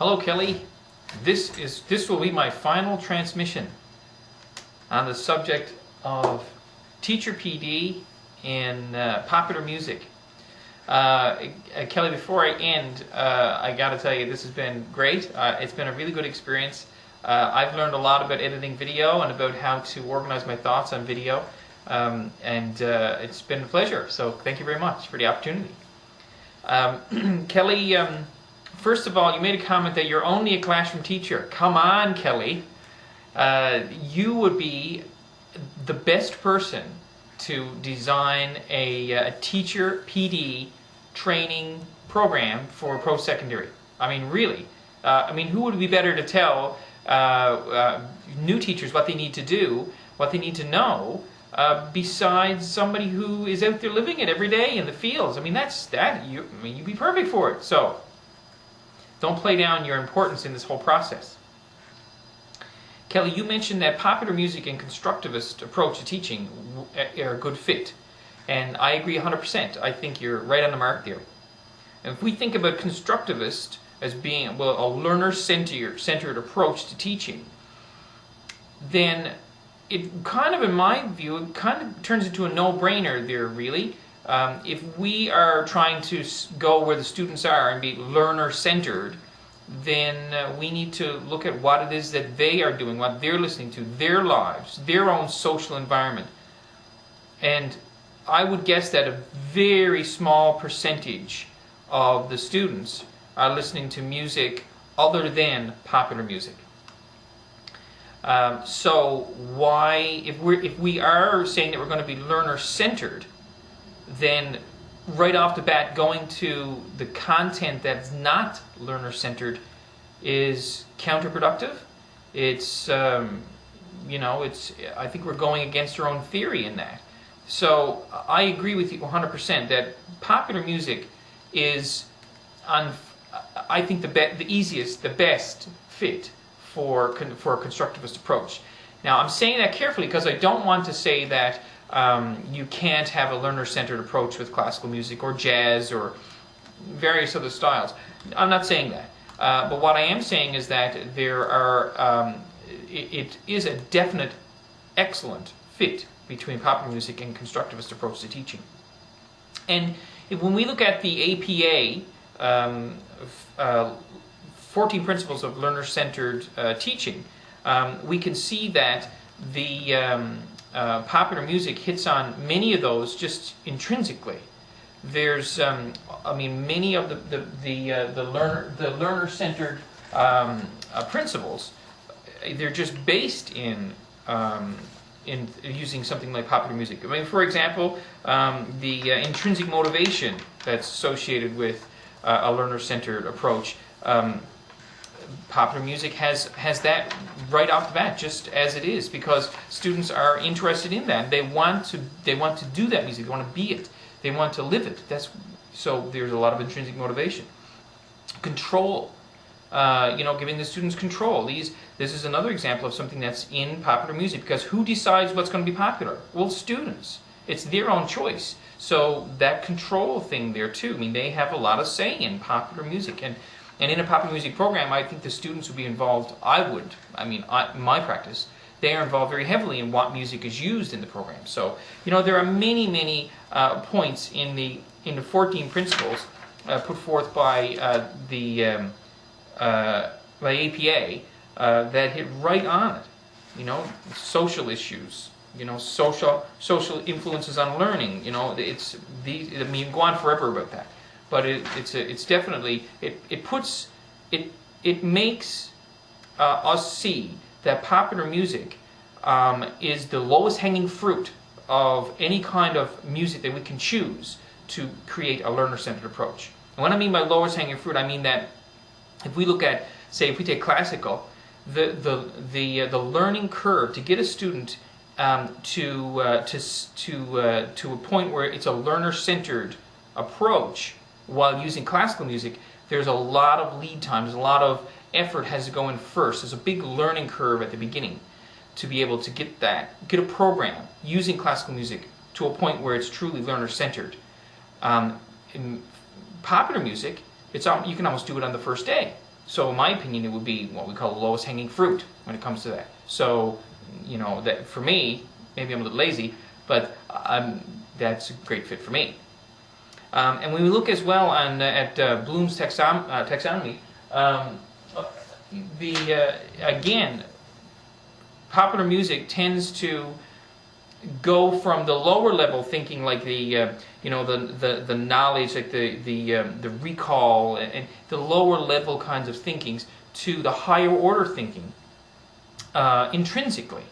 Hello, Kelly. This will be my final transmission on the subject of teacher PD in popular music. Kelly, before I end, I got to tell you this has been great. It's been a really good experience. I've learned a lot about editing video and about how to organize my thoughts on video, and it's been a pleasure. So thank you very much for the opportunity. Kelly, first of all, you made a comment that you're only a classroom teacher. Come on, Kelly. You would be the best person to design a teacher PD training program for post-secondary. I mean, really. Who would be better to tell new teachers what they need to do, what they need to know, besides somebody who is out there living it every day in the fields? I mean, you'd be perfect for it. So, don't play down your importance in this whole process. Kelly, you mentioned that popular music and constructivist approach to teaching are a good fit. And I agree 100%. I think you're right on the mark there. And if we think about constructivist as being a learner-centered approach to teaching, then it kind of, in my view, it kind of turns into a no-brainer there, really. If we are trying to go where the students are and be learner-centered, then we need to look at what it is that they are doing, what they're listening to, their lives, their own social environment. And I would guess that a very small percentage of the students are listening to music other than popular music. So why, if we are saying that we're going to be learner-centered, then right off the bat, going to the content that's not learner-centered is counterproductive. It's, I think we're going against our own theory in that. So I agree with you 100% that popular music is, I think, the easiest, the best fit for a constructivist approach. Now, I'm saying that carefully because I don't want to say that you can't have a learner-centered approach with classical music or jazz or various other styles. I'm not saying that. But what I am saying is that there are, it is a definite, excellent fit between popular music and constructivist approach to teaching. And when we look at the APA, 14 Principles of Learner-Centered Teaching, we can see that the popular music hits on many of those just intrinsically. There's, many of the learner-centered principles, they're just based in using something like popular music. I mean, for example, the intrinsic motivation that's associated with a learner-centered approach. Popular music has that right off the bat, just as it is, because students are interested in that. They want to do that music. They want to be it. They want to live it. So there's a lot of intrinsic motivation. Control, giving the students control. This is another example of something that's in popular music, because who decides what's going to be popular? Well, students. It's their own choice. So that control thing there too. I mean, they have a lot of say in popular music, and in a popular music program, I think the students would be involved. My practice, they are involved very heavily in what music is used in the program. So, there are many points in the 14 principles put forth by by APA that hit right on it. Social issues. Social influences on learning. You can go on forever about that. But it's definitely, it makes us see that popular music is the lowest hanging fruit of any kind of music that we can choose to create a learner-centered approach. And what I mean by lowest hanging fruit, I mean that if we look at, say, if we take classical, the learning curve to get a student to a point where it's a learner-centered approach while using classical music, there's a lot of lead time, there's a lot of effort has to go in first. There's a big learning curve at the beginning to be able to get a program using classical music to a point where it's truly learner-centered. In popular music, you can almost do it on the first day. So in my opinion, it would be what we call the lowest hanging fruit when it comes to that. So, that for me, maybe I'm a little lazy, but that's a great fit for me. And when we look as well at Bloom's taxonomy, again, popular music tends to go from the lower level thinking, like the knowledge, like the recall, and the lower level kinds of thinkings, to the higher order thinking intrinsically.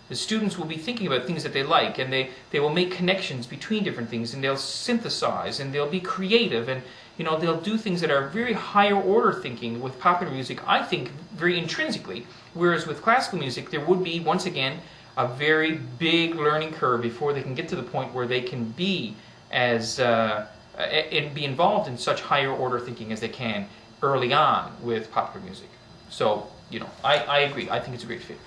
The students will be thinking about things that they like, and they will make connections between different things, and they'll synthesize, and they'll be creative, and they'll do things that are very higher order thinking with popular music, I think, very intrinsically. Whereas with classical music, there would be, once again, a very big learning curve before they can get to the point where they can be and be involved in such higher order thinking as they can early on with popular music. So, I agree. I think it's a great fit.